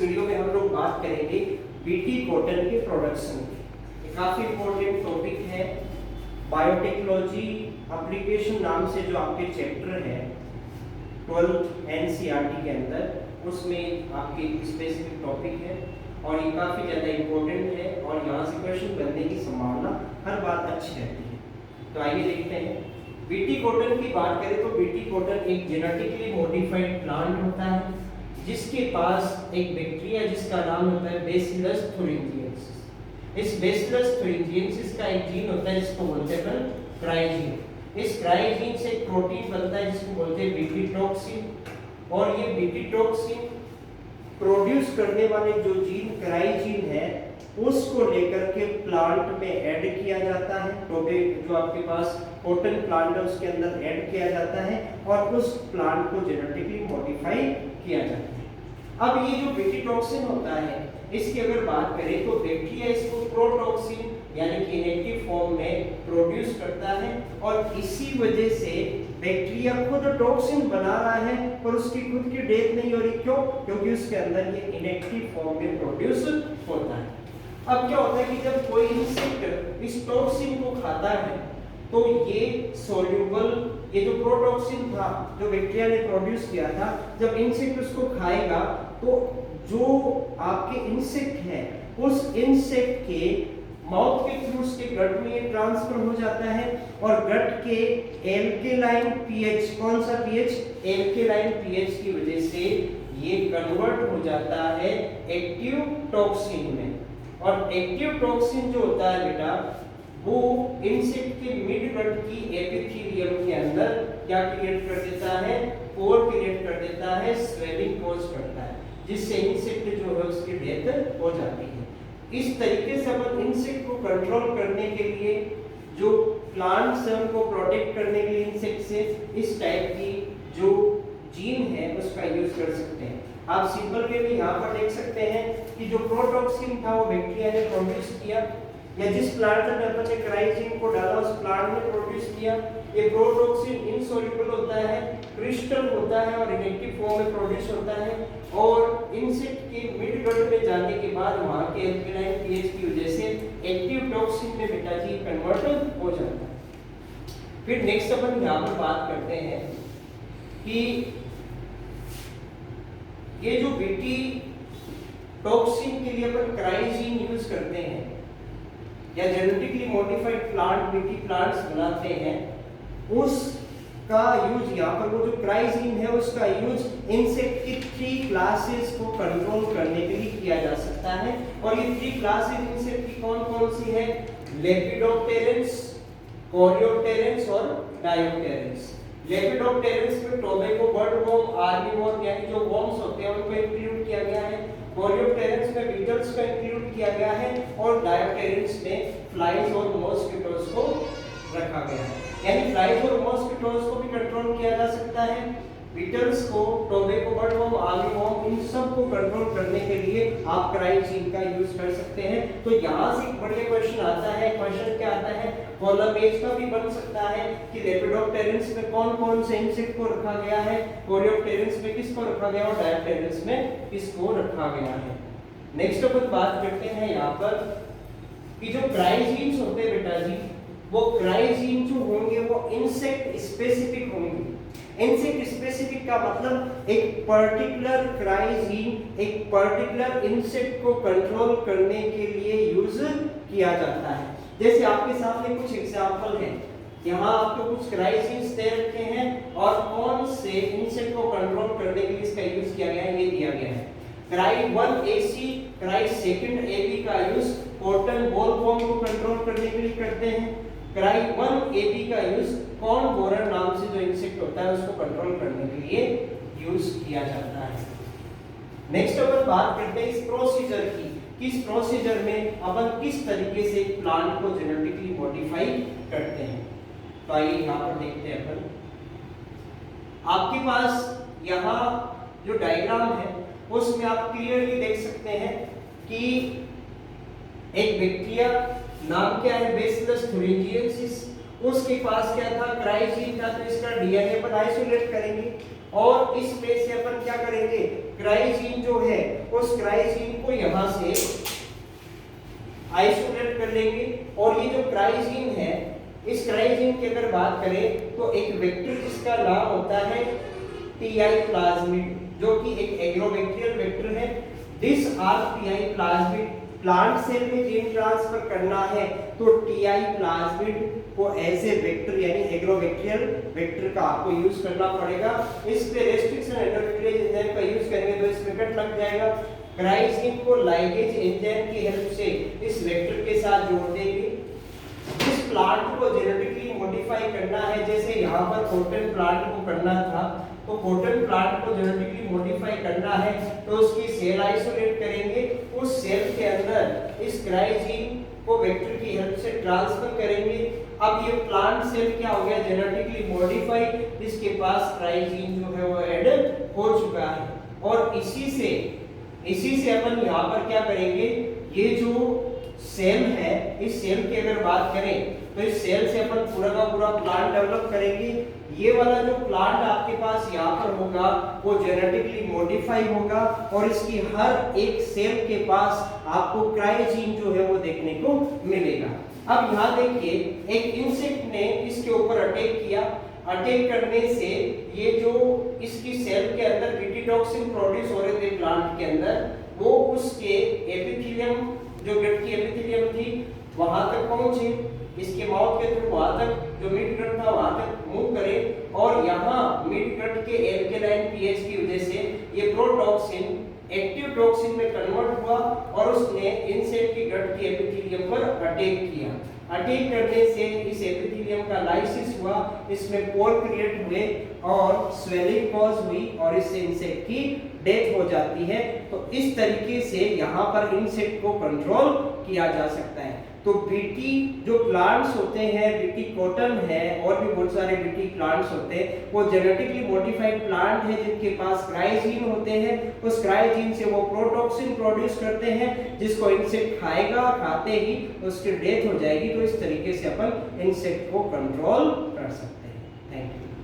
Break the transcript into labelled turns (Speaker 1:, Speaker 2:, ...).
Speaker 1: Video में हम लोग बात करेंगे बीटी कॉटन के प्रोडक्शन की। काफी इंपॉर्टेंट टॉपिक है। बायोटेक्नोलॉजी एप्लीकेशन नाम से जो आपके चैप्टर है 12th एनसीईआरटी के अंदर, उसमें आपके स्पेसिफिक टॉपिक है और ये काफी ज्यादा इंपॉर्टेंट है और यहाँ से क्वेश्चन बनने की संभावना हर बार अच्छी रहती है। तो आइए देखते हैं। बीटी कॉटन की बात करें तो बीटी कॉटन एक जेनेटिकली मॉडिफाइड प्लांट होता है जिसके पास एक बैक्टीरिया जिसका नाम होता है बैसिलस थुरिंजिएंसिस। इस बैसिलस थुरिंजिएंसिस का एक जीन होता है जिसको बोलते हैं क्राइजीन। इस क्राइजीन से एक प्रोटीन बनता है जिसको बोलते हैं बीटी टॉक्सिन और ये बीटी टॉक्सिन प्रोड्यूस करने वाले जो जीन क्राइजीन है उसको लेकर के प्लांट में ऐड किया जाता है। टोबे जो आपके पास कॉटन प्लांट है उसके अंदर ऐड किया जाता है और उस प्लांट को जेनेटिकली मॉडिफाई किया जाता है। अब ये जो बीटी टॉक्सिन होता है इसकी अगर बात करें तो बैक्टीरिया इसको प्रोटॉक्सिन यानी कि इनएक्टिव फॉर्म में प्रोड्यूस करता है और इसी वजह से बैक्टीरिया खुद टॉक्सिन बना रहा है पर उसकी खुद की डेथ नहीं हो रही। क्यों? क्योंकि उसके अंदर ये इनएक्टिव फॉर्म में प्रोड्यूस होता है। अब क्या होता है कि जब कोई इंसेक्ट इस टॉक्सिन को खाता है तो ये सोल्यूबल, ये जो प्रोटॉक्सिन था जो बैक्टीरिया ने प्रोड्यूस किया था, जब इंसेक्ट उसको खाएगा तो जो आपके इंसेक्ट है उस इंसेक्ट के माउथ के थ्रू उसके गट में ट्रांसफर हो जाता है और गट के एल्केलाइन पीएच, कौन सा पीएच? एल्केलाइन पीएच की वजह से ये कन्वर्ट हो जाता है एक्टिव टॉक्सिन में। और एक्टिव टॉक्सिन जो होता है बेटा वो इंसेक्ट के मिड गट की एपिथेलियम के अंदर क्या क्रिएट कर देता है? पोर क्रिएट कर देता है, स्वेलिंग कॉज करता है जिससे इंसेक्ट जो है उसकी डेथ हो जाती है। इस तरीके से अपन इंसेक्ट को कंट्रोल करने के लिए, जो प्लांट्स हैं उनको प्रोटेक्ट करने के लिए इंसेक्ट से इस टाइप की जो जीन है उसका यूज कर सकते हैं। आप सिंपल वे में यहाँ पर देख सकते हैं कि जो प्रोटॉक्सिन था वो बैक्टीरिया ने प्रोड्यूस किया या जिस प्लांट में अपन ने क्राइजीन को डाला उस प्लांट ने प्रोड्यूस किया। ये प्रोटॉक्सिन इनसोल्यूबल होता है, क्रिस्टल होता है और इनएक्टिव फॉर्म में प्रोड्यूस होता है और इंसेक्ट के मिड गट में जाने के बाद वहां के एल्केलाइन पीएच की वजह से एक्टिव टॉक्सिन में बेटा जी कन्वर्ट हो जाता है। फिर नेक्स्ट अपन यहाँ पर बात करते हैं कि ये जो बीटी टॉक्सिन के लिए अपन क्राइजीन यूज करते हैं या genetically modified plant BT plants बनाते हैं, उसका यूज यहाँ पर वो जो क्राइजीन है उसका यूज इंसेक्ट की 3 क्लासेस को कंट्रोल करने के लिए किया जा सकता है। और ये 3 क्लासेस इंसेक्ट की कौन कौन सी है? लेपिडोप्टेरेंस, कोरियोप्टेरेंस और डायोप्टेरेंस। लेपिडोप्टेरेंस में tobacco budworm, army worm यानी जो वॉर्म्स होते हैं उनको इंक्लूड किया गया है। कोरियोप्टेरेंस में बीटल्स को इंक्लूड किया गया है और डायोप्टेरेंस में फ्लाइज और मॉस्किटोज को रखा गया है। यानी फ्लाइज और मॉस्किटोज को भी कंट्रोल किया जा सकता है, बीटल्स को, tobacco budworm, army worm, इन सब को कंट्रोल करने के लिए आप क्राइजीन का यूज कर सकते हैं। तो यहाँ से एक बढ़िया क्वेश्चन आता है। क्वेश्चन क्या आता है? कॉलम पेज का भी बन सकता है कि लेपिडोप्टेरेंस में कौन कौन से इंसेक्ट को रखा गया है, कोरियोप्टेरेंस में किसको रखा गया और डायोप्टेरेंस में किसको रखा गया है। नेक्स्ट अपन बात करते हैं यहाँ पर कि जो क्राइजीन्स होते हैं बेटा जी, वो क्राइजीन जो होंगे वो इंसेक्ट स्पेसिफिक होंगे। इंसेक्ट स्पेसिफिक का मतलब एक पर्टिकुलर क्राइजीन एक पर्टिकुलर इंसेक्ट को कंट्रोल करने के लिए यूज किया जाता है। जैसे आपके सामने कुछ एग्जांपल हैं, यहाँ आपको कुछ क्राइजीन्स दे रखे हैं और कौन से इंसेक्ट को कंट्रोल करने के लिए इसका यूज किया गया है ये दिया गया है। क्राई 1 एसी, क्राई 2 एबी का यूज कॉटन बॉलवॉर्म को कंट्रोल करने के लिए करते हैं। क्राई 1 एबी का यूज कॉर्न बोरर नाम से जो इंसेक्ट होता है उसको कंट्रोल करने के लिए यूज किया जाता है। नेक्स्ट अपन बात करते हैं इस प्रोसीजर की, किस प्रोसीजर में अपन किस तरीके से एक प्लांट को जेनेटिकली मॉडिफाई करते हैं। तो आइए यहाँ पर देखते हैं अपन। आपके पास यहाँ जो डायग्राम है उसमें आप क्लियरली देख सकते हैं कि एक बैक्टीरिया, नाम क्या है? बैसिलस थुरिंजिएंसिस, उसके पास क्या था, क्राइजीन था, तो इसका डीएनए पर आइसोलेट करेंगे और इसमें से अपन क्या करेंगे, क्राइजीन जो है उस क्राइजीन को यहां से आइसोलेट कर लेंगे। और ये जो क्राइजीन है, इस क्राइजीन की अगर बात करें तो एक वेक्टर जिसका नाम होता है टीआई प्लाज्मिड, जो कि एक एग्रोबैक्टीरियल वेक्टर है। This are Ti plasmid plant cell में जीन ट्रांसफर करना है तो टीआई प्लाज्मिड को एज ए वेक्टर यानी एग्रोबैक्टीरियल वेक्टर का आपको यूज करना पड़ेगा। इस पे रेस्ट्रिक्शन एंडोन्यूक्लियस एंजाइम का यूज करेंगे तो इसमें कट लग जाएगा। क्राइजीन को लाइगेज एंजाइम की हेल्प से इस वेक्टर के साथ जोड़ देंगे। इस प्लांट को जेनेटिकली मॉडिफाई करना है, जैसे यहाँ पर कॉटन प्लांट को करना था, तो कॉटन प्लांट को जेनेटिकली मॉडिफाई करना है तो उसकी सेल आइसोलेट करेंगे। उस सेल के अंदर इस क्राइजीन को वेक्टर की हेल्प से ट्रांसफर करेंगे। अब ये प्लांट सेल क्या हो गया, जेनेटिकली मॉडिफाइड, इसके पास क्राइजीन जो है वो ऐड हो चुका है। और इसी से अपन यहाँ पर क्या करेंगे, ये जो सेल है, इस सेल की अगर बात करें तो इस सेल से अपन पूरा का पूरा प्लांट डेवलप करेंगे। ये वाला जो प्लांट आपके पास यहाँ पर होगा वो जेनेटिकली मॉडिफाई होगा और इसकी हर एक सेल के पास आपको क्राइजीन जो है वो देखने को मिलेगा। अब यहाँ देखिए, एक इंसेक्ट ने इसके ऊपर अटैक किया। अटैक करने से ये जो इसकी सेल के अंदर बीटीटॉक्सिन प्रोड्यूस हो रहे थे प्लांट के अंदर, वो उसके एपिथेलियम, जो गट की एपिथेलियम थी, वहां तक पहुंचे, इसके माउथ के थ्रू वहां तक जो मिड गट था वहां तक मूव करे और यहाँ मिड गट के एल्केलाइन पीएच की वजह से ये प्रोटॉक्सिन एक्टिव टॉक्सिन में कन्वर्ट हुआ और उसने इंसेक्ट की गट की एपिथेलियम पर अटैक किया। अटैक करने से इस एपिथेलियम का लाइसिस हुआ, इसमें पोर क्रिएट हुए और स्वेलिंग कॉज हुई और इससे इंसेक्ट की डेथ हो जाती है। तो इस तरीके से यहाँ पर इंसेक्ट को कंट्रोल किया जा सकता है। तो बीटी जो प्लांट्स होते हैं, बीटी कॉटन है और भी बहुत सारे बीटी प्लांट्स होते हैं, वो जेनेटिकली मॉडिफाइड प्लांट है जिनके पास क्राइजीन होते हैं। उस क्राइजीन से वो प्रोटॉक्सिन प्रोड्यूस करते हैं जिसको इंसेक्ट खाएगा, खाते ही उसकी डेथ हो जाएगी। तो इस तरीके से अपन इंसेक्ट को कंट्रोल कर सकते हैं। Thank you.